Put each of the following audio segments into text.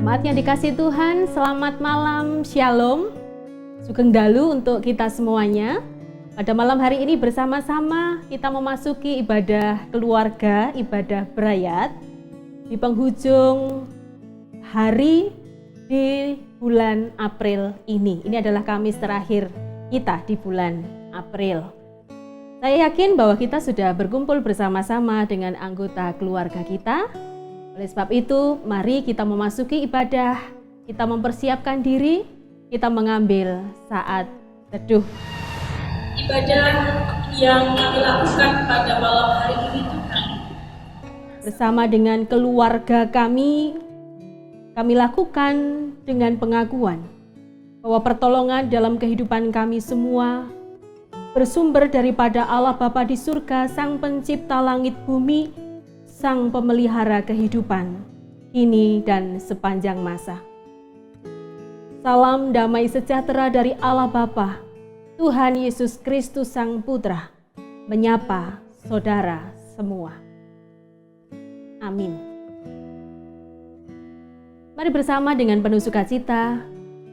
Jemaat yang dikasihi Tuhan, selamat malam, Shalom, Sugeng Dalu untuk kita semuanya. Pada malam hari ini bersama-sama kita memasuki ibadah keluarga, ibadah berayat di penghujung hari di bulan April ini. Ini adalah Kamis terakhir kita di bulan April. Saya yakin bahwa kita sudah berkumpul bersama-sama dengan anggota keluarga kita. Oleh sebab itu, mari kita memasuki ibadah, kita mempersiapkan diri, kita mengambil saat teduh. Ibadah yang kami lakukan pada malam hari ini Tuhan, bersama dengan keluarga kami lakukan dengan pengakuan bahwa pertolongan dalam kehidupan kami semua bersumber daripada Allah Bapa di surga, Sang Pencipta langit bumi, Sang Pemelihara kehidupan, kini dan sepanjang masa. Salam damai sejahtera dari Allah Bapa, Tuhan Yesus Kristus Sang Putra, menyapa saudara semua. Amin. Mari bersama dengan penuh sukacita,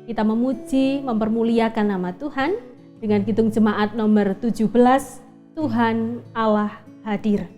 kita memuji, mempermuliakan nama Tuhan dengan Kidung Jemaat nomor 17, Tuhan Allah hadir.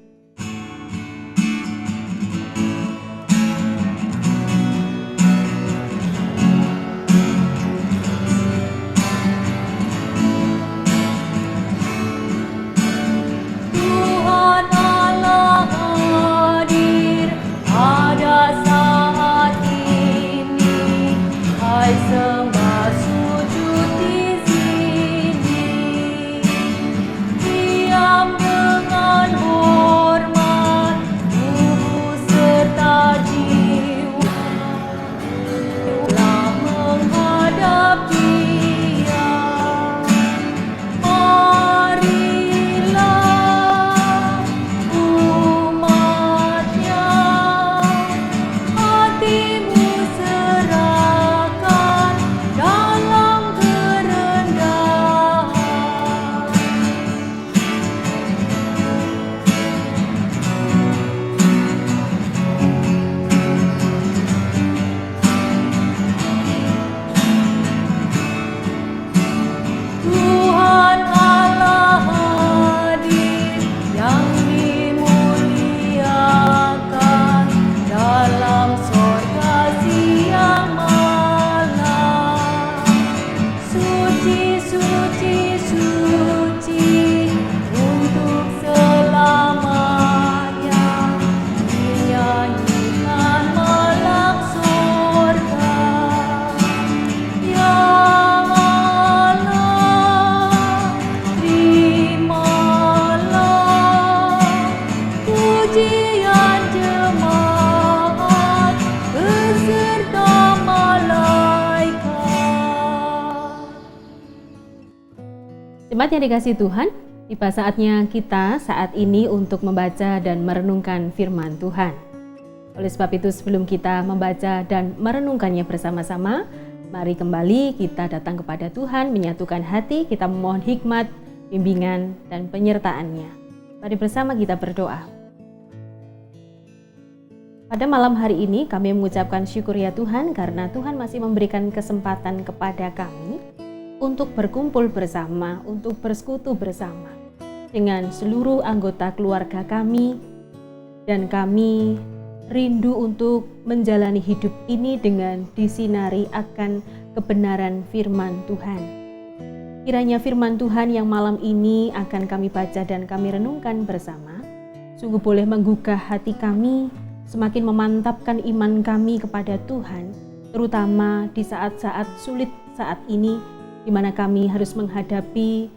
Jemaat yang dikasihi Tuhan, tiba saatnya kita saat ini untuk membaca dan merenungkan firman Tuhan. Oleh sebab itu, sebelum kita membaca dan merenungkannya bersama-sama, mari kembali kita datang kepada Tuhan, menyatukan hati, kita memohon hikmat, bimbingan, dan penyertaan-Nya. Mari bersama kita berdoa. Pada malam hari ini kami mengucapkan syukur ya Tuhan, karena Tuhan masih memberikan kesempatan kepada kami untuk berkumpul bersama, untuk bersekutu bersama dengan seluruh anggota keluarga kami, dan kami rindu untuk menjalani hidup ini dengan disinari akan kebenaran firman Tuhan. Kiranya firman Tuhan yang malam ini akan kami baca dan kami renungkan bersama, sungguh boleh menggugah hati kami, semakin memantapkan iman kami kepada Tuhan, terutama di saat-saat sulit saat ini, di mana kami harus menghadapi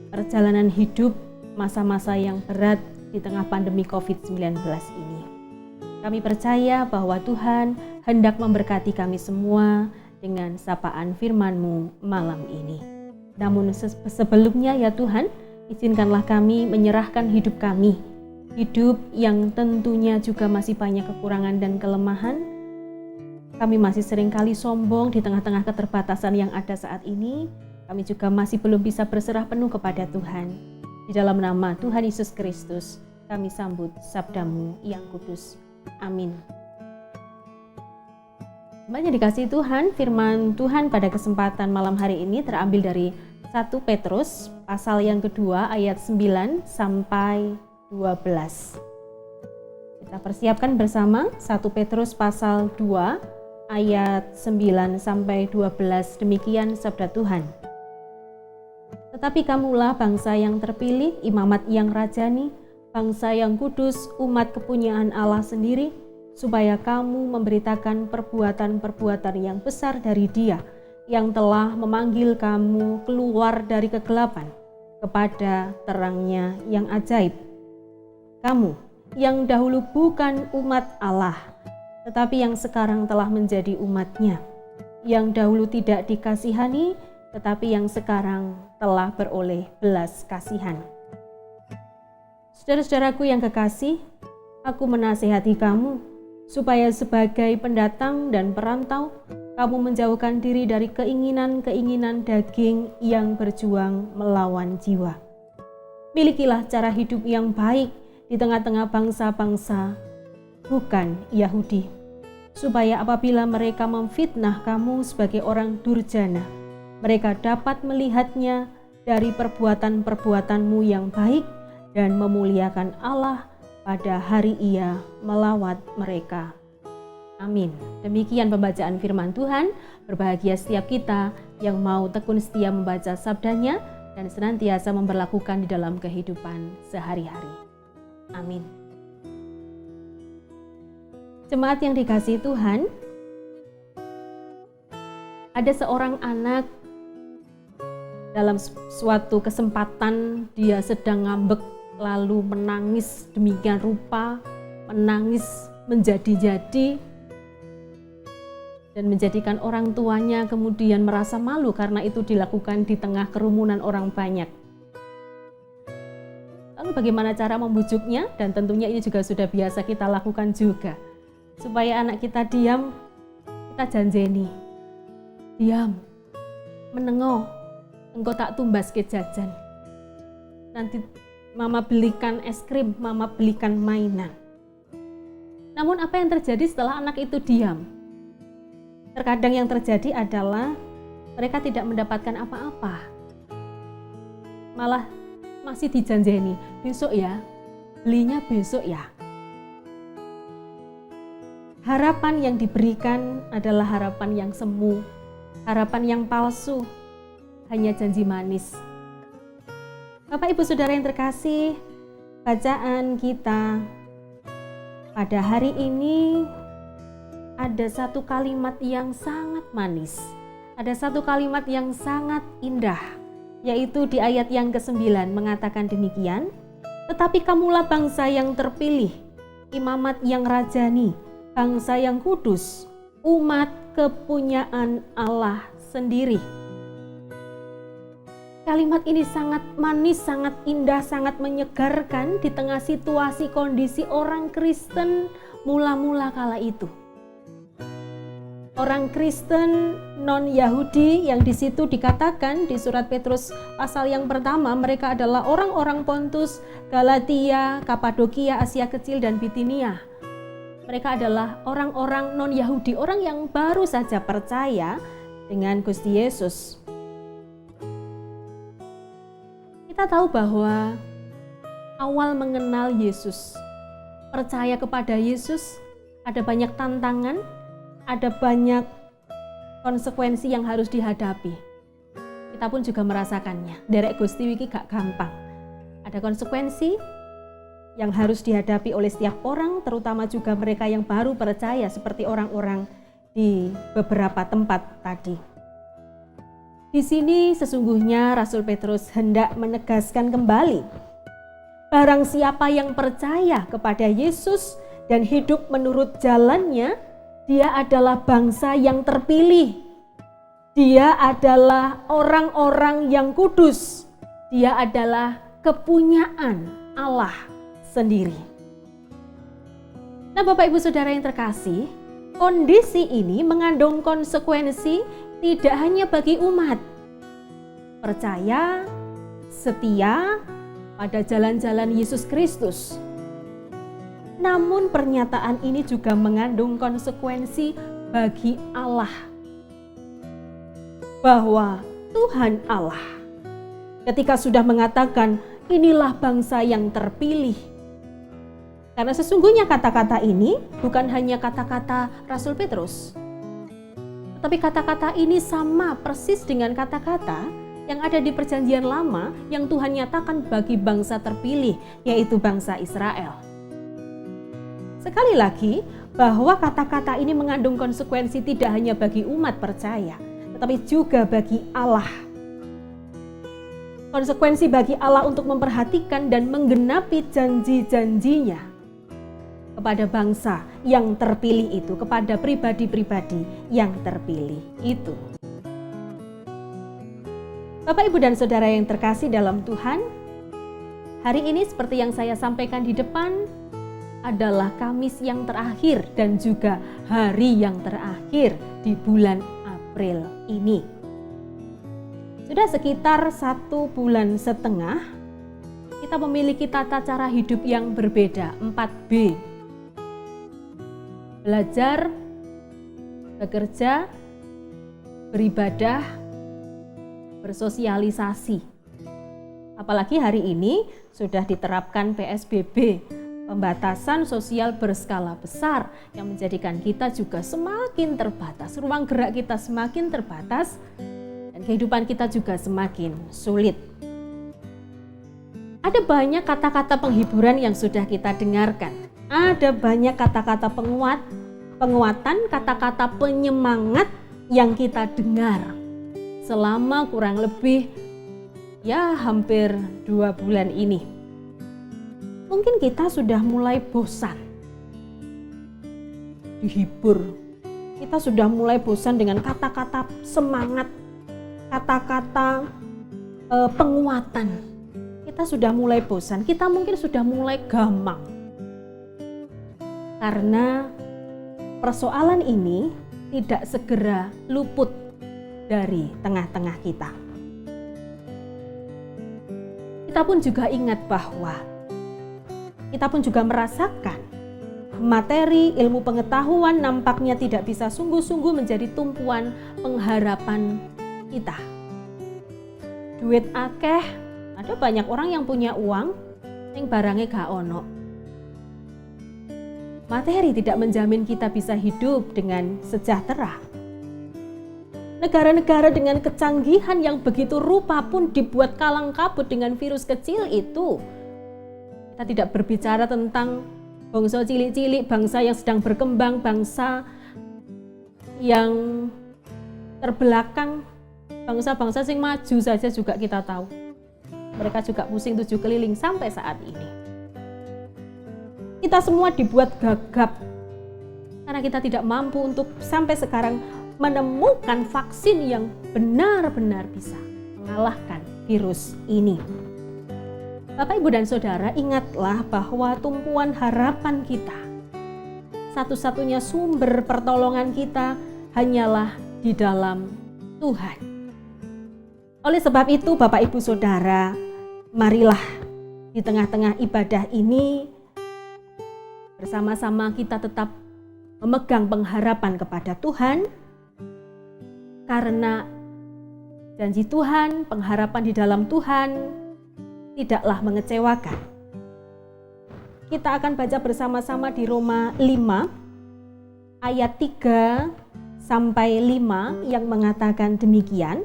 perjalanan hidup masa-masa yang berat di tengah pandemi COVID-19 ini. Kami percaya bahwa Tuhan hendak memberkati kami semua dengan sapaan firman-Mu malam ini. Namun sebelumnya ya Tuhan, izinkanlah kami menyerahkan hidup kami, hidup yang tentunya juga masih banyak kekurangan dan kelemahan. Kami masih seringkali sombong di tengah-tengah keterbatasan yang ada saat ini. Kami juga masih belum bisa berserah penuh kepada Tuhan. Di dalam nama Tuhan Yesus Kristus, kami sambut sabda-Mu yang kudus. Amin. Banyak dikasih Tuhan, firman Tuhan pada kesempatan malam hari ini terambil dari 1 Petrus pasal yang kedua ayat 9 sampai 12. Kita persiapkan bersama 1 Petrus pasal 2 ayat 9 sampai 12. Demikian sabda Tuhan. Tetapi kamulah bangsa yang terpilih, imamat yang rajani, bangsa yang kudus, umat kepunyaan Allah sendiri, supaya kamu memberitakan perbuatan-perbuatan yang besar dari Dia yang telah memanggil kamu keluar dari kegelapan kepada terangnya yang ajaib. Kamu yang dahulu bukan umat Allah, tetapi yang sekarang telah menjadi umat-Nya, yang dahulu tidak dikasihani, tetapi yang sekarang telah beroleh belas kasihan. Saudara-saudaraku yang kekasih, aku menasihati kamu, supaya sebagai pendatang dan perantau, kamu menjauhkan diri dari keinginan-keinginan daging yang berjuang melawan jiwa. Milikilah cara hidup yang baik di tengah-tengah bangsa-bangsa, bukan Yahudi, supaya apabila mereka memfitnah kamu sebagai orang durjana, mereka dapat melihatnya dari perbuatan-perbuatanmu yang baik dan memuliakan Allah pada hari Ia melawat mereka. Amin. Demikian pembacaan firman Tuhan. Berbahagia setiap kita yang mau tekun setia membaca sabdanya dan senantiasa memberlakukan di dalam kehidupan sehari-hari. Amin. Jemaat yang dikasihi Tuhan, ada seorang anak dalam suatu kesempatan dia sedang ngambek lalu menangis demikian rupa, menangis menjadi-jadi dan menjadikan orang tuanya kemudian merasa malu karena itu dilakukan di tengah kerumunan orang banyak. Lalu bagaimana cara membujuknya? Dan tentunya ini juga sudah biasa kita lakukan juga. Supaya anak kita diam, kita janjeni. Diam, menengok, engkau tak tumbas ke jajan. Nanti mama belikan es krim, mama belikan mainan. Namun apa yang terjadi setelah anak itu diam? Terkadang yang terjadi adalah mereka tidak mendapatkan apa-apa. Malah masih dijanjeni, besok ya, belinya besok ya. Harapan yang diberikan adalah harapan yang semu, harapan yang palsu, hanya janji manis. Bapak Ibu Saudara yang terkasih, bacaan kita pada hari ini ada satu kalimat yang sangat manis, ada satu kalimat yang sangat indah, yaitu di ayat yang ke-9 mengatakan demikian, tetapi kamulah bangsa yang terpilih, imamat yang rajani, bangsa yang kudus, umat kepunyaan Allah sendiri. Kalimat ini sangat manis, sangat indah, sangat menyegarkan di tengah situasi kondisi orang Kristen mula-mula kala itu. Orang Kristen non-Yahudi yang di situ dikatakan di surat Petrus pasal yang pertama, mereka adalah orang-orang Pontus, Galatia, Kapadokia, Asia Kecil, dan Bitinia. Mereka adalah orang-orang non-Yahudi, orang yang baru saja percaya dengan Gusti Yesus. Kita tahu bahwa awal mengenal Yesus, percaya kepada Yesus, ada banyak tantangan, ada banyak konsekuensi yang harus dihadapi. Kita pun juga merasakannya. Derek Gusti Wiki gak gampang. Ada konsekuensi yang harus dihadapi oleh setiap orang, terutama juga mereka yang baru percaya seperti orang-orang di beberapa tempat tadi. Di sini sesungguhnya Rasul Petrus hendak menegaskan kembali, barang siapa yang percaya kepada Yesus dan hidup menurut jalannya, dia adalah bangsa yang terpilih. Dia adalah orang-orang yang kudus. Dia adalah kepunyaan Allah sendiri. Nah, Bapak Ibu Saudara yang terkasih, kondisi ini mengandung konsekuensi tidak hanya bagi umat percaya, setia pada jalan-jalan Yesus Kristus. Namun pernyataan ini juga mengandung konsekuensi bagi Allah, bahwa Tuhan Allah ketika sudah mengatakan inilah bangsa yang terpilih. Karena sesungguhnya kata-kata ini bukan hanya kata-kata Rasul Petrus, tetapi kata-kata ini sama persis dengan kata-kata yang ada di Perjanjian Lama yang Tuhan nyatakan bagi bangsa terpilih, yaitu bangsa Israel. Sekali lagi, bahwa kata-kata ini mengandung konsekuensi tidak hanya bagi umat percaya, tetapi juga bagi Allah. Konsekuensi bagi Allah untuk memperhatikan dan menggenapi janji-janjinya kepada bangsa yang terpilih itu, kepada pribadi-pribadi yang terpilih itu. Bapak, Ibu, dan Saudara yang terkasih dalam Tuhan, hari ini seperti yang saya sampaikan di depan adalah Kamis yang terakhir dan juga hari yang terakhir di bulan April ini. Sudah sekitar 1,5 bulan kita memiliki tata cara hidup yang berbeda, 4B. Belajar, bekerja, beribadah, bersosialisasi. Apalagi hari ini sudah diterapkan PSBB, pembatasan sosial berskala besar yang menjadikan kita juga semakin terbatas, ruang gerak kita semakin terbatas, dan kehidupan kita juga semakin sulit. Ada banyak kata-kata penghiburan yang sudah kita dengarkan. Ada banyak kata-kata penguatan, kata-kata penyemangat yang kita dengar selama kurang lebih hampir 2 bulan ini. Mungkin kita sudah mulai bosan dihibur. Kita sudah mulai bosan dengan kata-kata semangat, kata-kata penguatan. Kita sudah mulai bosan, kita mungkin sudah mulai gamang. Karena persoalan ini tidak segera luput dari tengah-tengah kita. Kita pun juga ingat bahwa kita pun juga merasakan materi ilmu pengetahuan nampaknya tidak bisa sungguh-sungguh menjadi tumpuan pengharapan kita. Duit akeh, ada banyak orang yang punya uang, yang barangnya gak ono. Materi tidak menjamin kita bisa hidup dengan sejahtera. Negara-negara dengan kecanggihan yang begitu rupa pun dibuat kalang kabut dengan virus kecil itu. Kita tidak berbicara tentang bangsa cilik-cilik, bangsa yang sedang berkembang, bangsa yang terbelakang, bangsa-bangsa yang maju saja juga kita tahu. Mereka juga pusing 7 keliling sampai saat ini. Kita semua dibuat gagap karena kita tidak mampu untuk sampai sekarang menemukan vaksin yang benar-benar bisa mengalahkan virus ini. Bapak, Ibu, dan Saudara, ingatlah bahwa tumpuan harapan kita, satu-satunya sumber pertolongan kita hanyalah di dalam Tuhan. Oleh sebab itu, Bapak, Ibu, Saudara, marilah di tengah-tengah ibadah ini bersama-sama kita tetap memegang pengharapan kepada Tuhan, karena janji Tuhan, pengharapan di dalam Tuhan tidaklah mengecewakan. Kita akan baca bersama-sama di Roma 5 ayat 3 sampai 5 yang mengatakan demikian.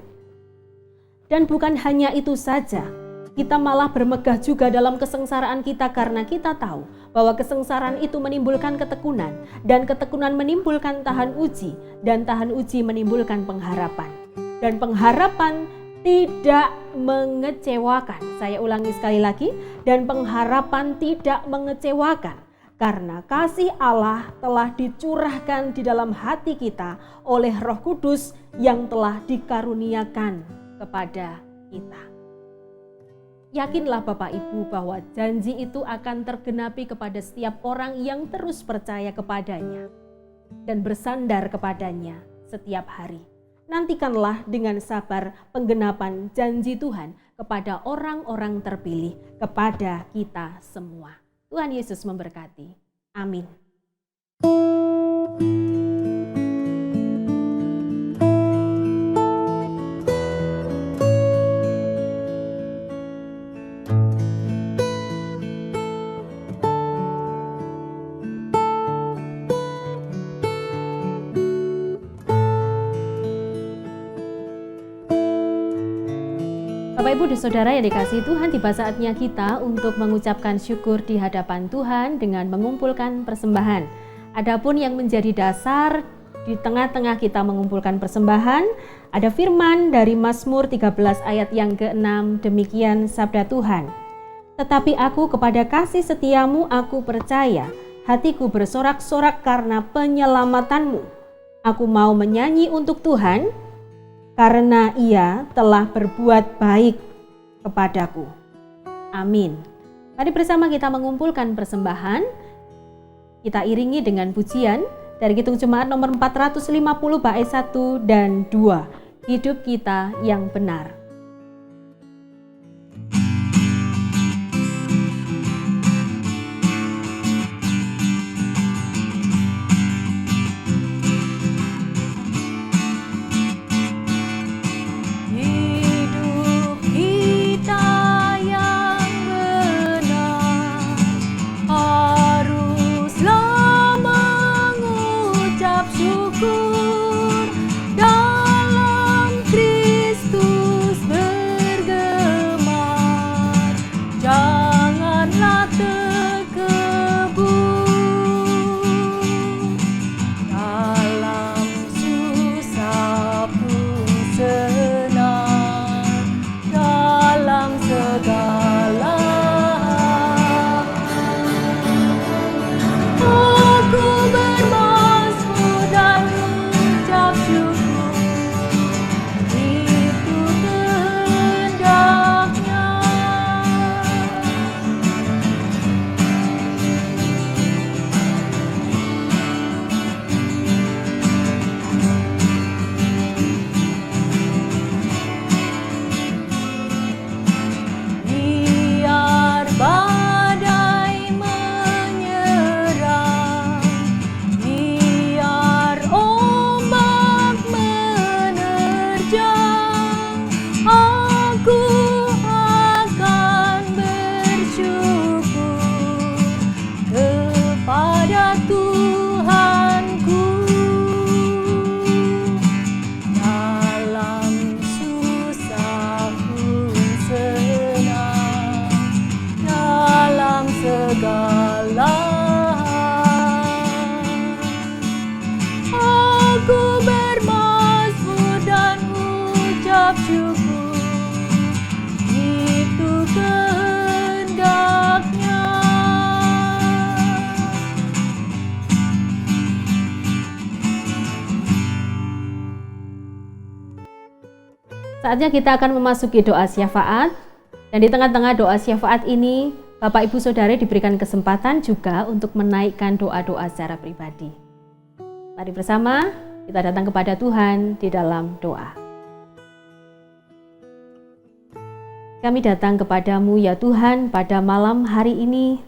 Dan bukan hanya itu saja, kita malah bermegah juga dalam kesengsaraan kita karena kita tahu bahwa kesengsaraan itu menimbulkan ketekunan, dan ketekunan menimbulkan tahan uji, dan tahan uji menimbulkan pengharapan. Dan pengharapan tidak mengecewakan. Saya ulangi sekali lagi, dan pengharapan tidak mengecewakan. Karena kasih Allah telah dicurahkan di dalam hati kita oleh Roh Kudus yang telah dikaruniakan kepada kita. Yakinlah Bapak Ibu bahwa janji itu akan tergenapi kepada setiap orang yang terus percaya kepadanya dan bersandar kepadanya setiap hari. Nantikanlah dengan sabar penggenapan janji Tuhan kepada orang-orang terpilih, kepada kita semua. Tuhan Yesus memberkati. Amin. Bapak, Ibu, dan Saudara yang dikasihi Tuhan, tiba saatnya kita untuk mengucapkan syukur di hadapan Tuhan dengan mengumpulkan persembahan. Adapun yang menjadi dasar di tengah-tengah kita mengumpulkan persembahan, ada firman dari Mazmur 13 ayat yang ke-6, demikian sabda Tuhan. Tetapi aku kepada kasih setiamu aku percaya, hatiku bersorak-sorak karena penyelamatanmu. Aku mau menyanyi untuk Tuhan, karena Ia telah berbuat baik kepadaku. Amin. Mari bersama kita mengumpulkan persembahan. Kita iringi dengan pujian dari Kidung Jemaat nomor 450 bait 1 dan 2. Hidup kita yang benar. Saatnya kita akan memasuki doa syafaat, dan di tengah-tengah doa syafaat ini Bapak, Ibu, Saudara diberikan kesempatan juga untuk menaikkan doa-doa secara pribadi. Mari bersama kita datang kepada Tuhan di dalam doa. Kami datang kepadamu ya Tuhan pada malam hari ini,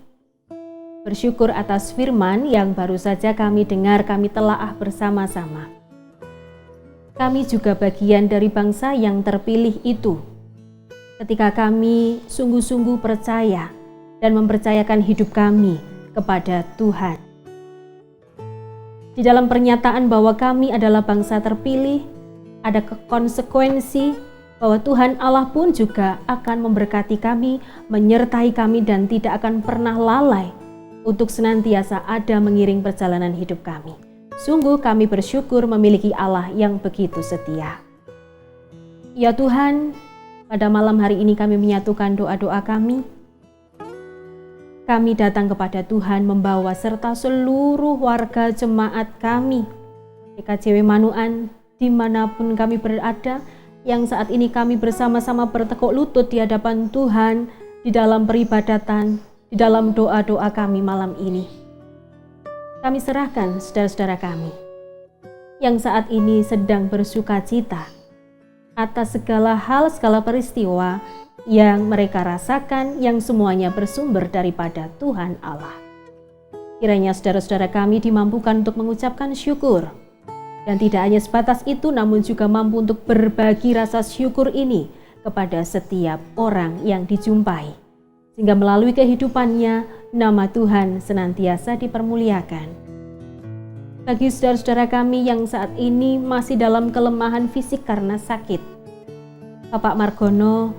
bersyukur atas firman yang baru saja kami dengar, kami telaah bersama-sama. Kami juga bagian dari bangsa yang terpilih itu. Ketika kami sungguh-sungguh percaya dan mempercayakan hidup kami kepada Tuhan. Di dalam pernyataan bahwa kami adalah bangsa terpilih, ada konsekuensi bahwa Tuhan Allah pun juga akan memberkati kami, menyertai kami dan tidak akan pernah lalai untuk senantiasa ada mengiring perjalanan hidup kami. Sungguh kami bersyukur memiliki Allah yang begitu setia. Ya Tuhan, pada malam hari ini kami menyatukan doa-doa kami. Kami datang kepada Tuhan membawa serta seluruh warga jemaat kami, PKJW Manuan, dimanapun kami berada, yang saat ini kami bersama-sama bertekuk lutut di hadapan Tuhan, di dalam peribadatan, di dalam doa-doa kami malam ini. Kami serahkan saudara-saudara kami yang saat ini sedang bersuka cita atas segala hal, segala peristiwa yang mereka rasakan, yang semuanya bersumber daripada Tuhan Allah. Kiranya saudara-saudara kami dimampukan untuk mengucapkan syukur, dan tidak hanya sebatas itu, namun juga mampu untuk berbagi rasa syukur ini kepada setiap orang yang dijumpai, sehingga melalui kehidupannya nama Tuhan senantiasa dipermuliakan. Bagi saudara-saudara kami yang saat ini masih dalam kelemahan fisik karena sakit, Bapak Margono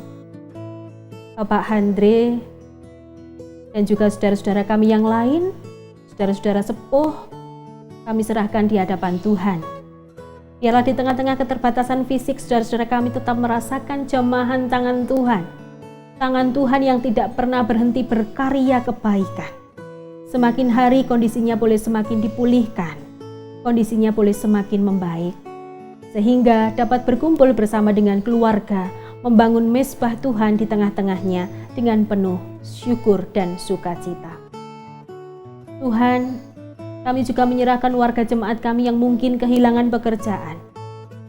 Bapak Andre, dan juga saudara-saudara kami yang lain, saudara-saudara sepuh, kami serahkan di hadapan Tuhan. Biarlah di tengah-tengah keterbatasan fisik, saudara-saudara kami tetap merasakan jamahan tangan Tuhan. Tangan Tuhan yang tidak pernah berhenti berkarya kebaikan. Semakin hari kondisinya boleh semakin dipulihkan, kondisinya boleh semakin membaik, sehingga dapat berkumpul bersama dengan keluarga, membangun mezbah Tuhan di tengah-tengahnya dengan penuh syukur dan sukacita. Tuhan, kami juga menyerahkan warga jemaat kami yang mungkin kehilangan pekerjaan,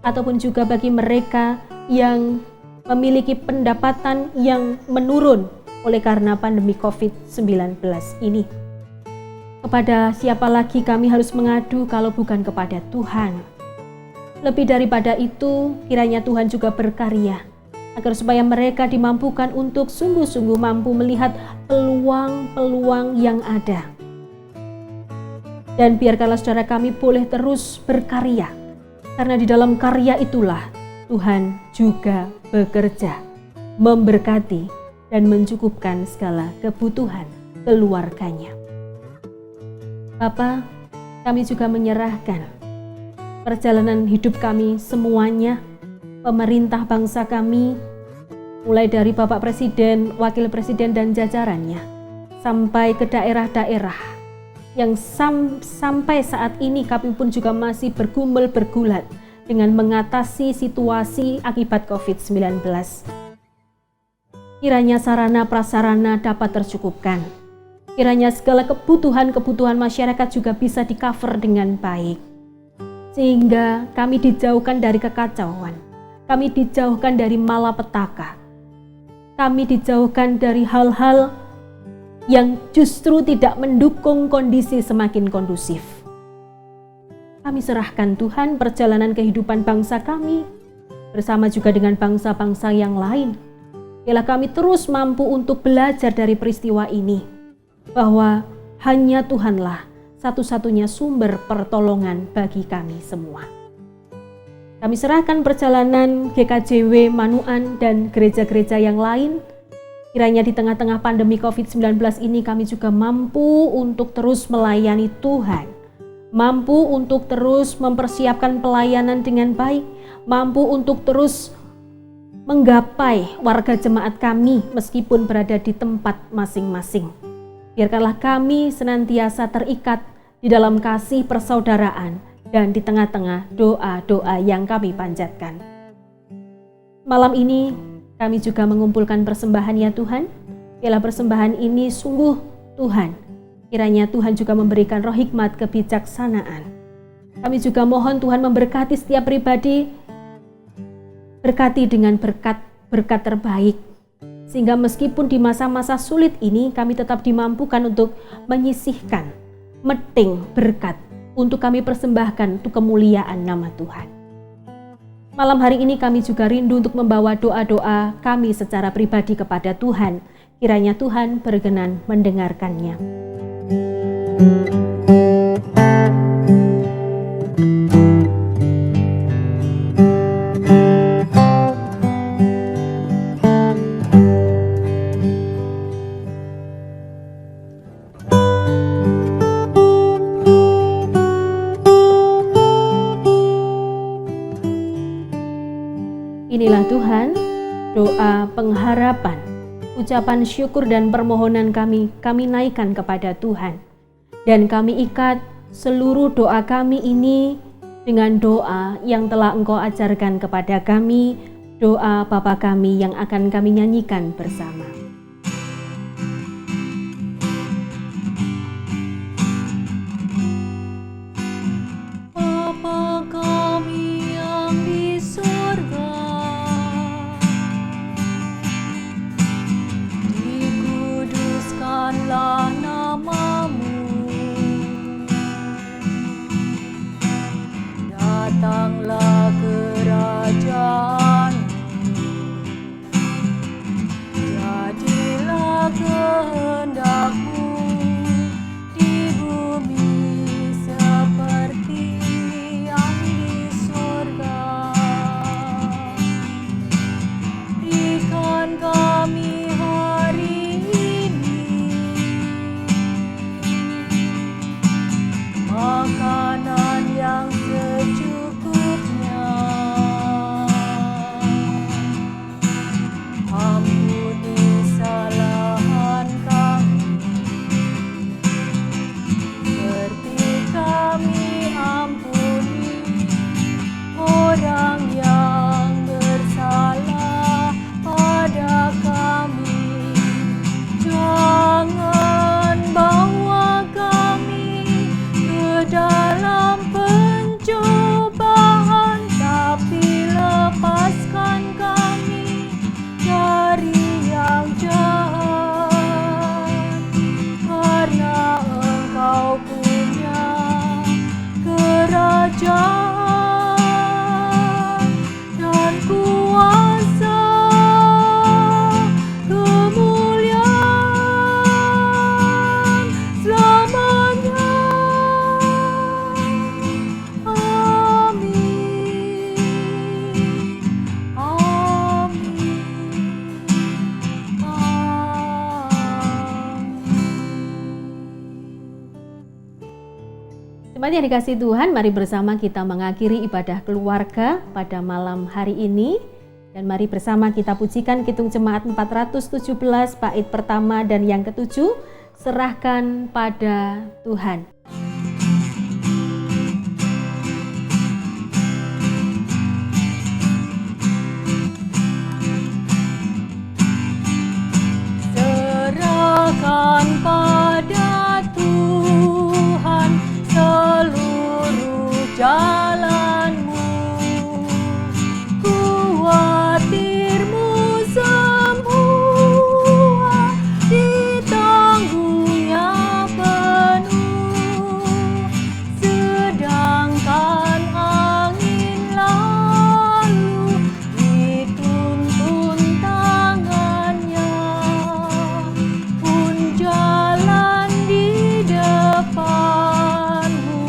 ataupun juga bagi mereka yang memiliki pendapatan yang menurun oleh karena pandemi COVID-19 ini. Kepada siapa lagi kami harus mengadu kalau bukan kepada Tuhan? Lebih daripada itu, kiranya Tuhan juga berkarya agar supaya mereka dimampukan untuk sungguh-sungguh mampu melihat peluang-peluang yang ada. Dan biarkanlah saudara kami boleh terus berkarya, karena di dalam karya itulah Tuhan juga bekerja, memberkati dan mencukupkan segala kebutuhan keluarganya. Bapa, kami juga menyerahkan perjalanan hidup kami semuanya, pemerintah bangsa kami, mulai dari Bapak Presiden, Wakil Presiden dan jajarannya, sampai ke daerah-daerah yang sampai saat ini kami pun juga masih bergumul bergulat dengan mengatasi situasi akibat COVID-19. Kiranya sarana prasarana dapat tercukupkan. Kiranya segala kebutuhan-kebutuhan masyarakat juga bisa di-cover dengan baik. Sehingga kami dijauhkan dari kekacauan. Kami dijauhkan dari malapetaka. Kami dijauhkan dari hal-hal yang justru tidak mendukung kondisi semakin kondusif. Kami serahkan Tuhan perjalanan kehidupan bangsa kami, bersama juga dengan bangsa-bangsa yang lain. Biarlah kami terus mampu untuk belajar dari peristiwa ini, bahwa hanya Tuhanlah satu-satunya sumber pertolongan bagi kami semua. Kami serahkan perjalanan GKJW Manuan dan gereja-gereja yang lain. Kiranya di tengah-tengah pandemi COVID-19 ini kami juga mampu untuk terus melayani Tuhan, mampu untuk terus mempersiapkan pelayanan dengan baik, mampu untuk terus menggapai warga jemaat kami meskipun berada di tempat masing-masing. Biarkanlah kami senantiasa terikat di dalam kasih persaudaraan dan di tengah-tengah doa-doa yang kami panjatkan. Malam ini kami juga mengumpulkan persembahan ya Tuhan. Biarlah persembahan ini sungguh Tuhan, kiranya Tuhan juga memberikan roh hikmat kebijaksanaan. Kami juga mohon Tuhan memberkati setiap pribadi, berkati dengan berkat terbaik, sehingga meskipun di masa-masa sulit ini kami tetap dimampukan untuk menyisihkan meting berkat untuk kami persembahkan untuk kemuliaan nama Tuhan. Malam hari ini kami juga rindu untuk membawa doa-doa kami secara pribadi kepada Tuhan. Kiranya Tuhan berkenan mendengarkannya. Inilah Tuhan, doa pengharapan, ucapan syukur dan permohonan kami naikkan kepada Tuhan. Dan kami ikat seluruh doa kami ini dengan doa yang telah Engkau ajarkan kepada kami, doa Bapa kami yang akan kami nyanyikan bersama. Datanglah kerajaan-Mu, jadilah kehendak-Mu di bumi seperti yang di surga. Berikan kami Jemaat yang dikasihi Tuhan, mari bersama kita mengakhiri ibadah keluarga pada malam hari ini. Dan mari bersama kita pujikan Kidung Jemaat 417 bait pertama dan yang ketujuh, serahkan pada Tuhan. Serahkan pada Tuhan seluruh jalanmu, khawatirmu semua ditanggungnya penuh, sedangkan angin lalu dituntun tangannya, pun jalan di depanmu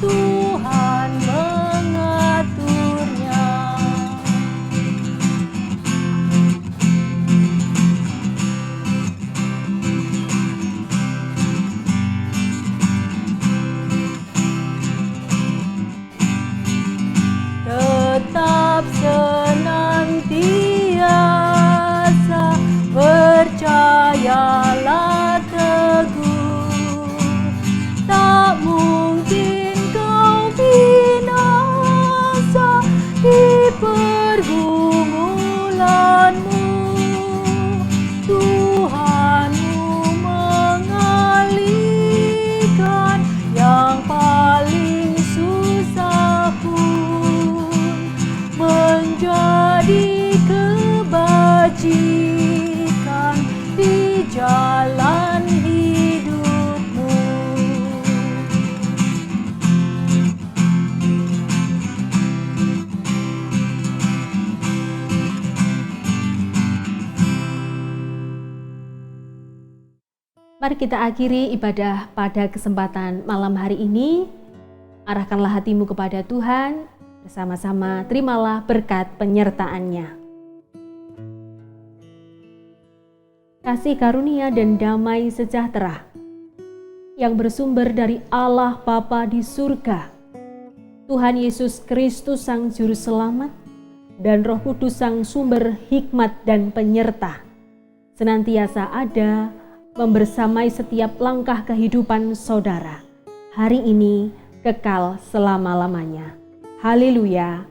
Tuhan mengaturnya. Tetap senantiasa percayalah teguh, tak mungkin kau binasa di pergumulanmu. Tuhanmu mengalihkan yang paling susah pun menjadi kebajikan di jalan hidupmu. Mari kita akhiri ibadah pada kesempatan malam hari ini. Arahkanlah hatimu kepada Tuhan, bersama-sama terimalah berkat penyertaan-Nya. Kasih karunia dan damai sejahtera yang bersumber dari Allah Bapa di surga, Tuhan Yesus Kristus Sang Juru Selamat, dan Roh Kudus Sang sumber hikmat dan penyerta, senantiasa ada membersamai setiap langkah kehidupan saudara, hari ini kekal selama-lamanya. Haleluya.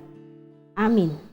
Amin.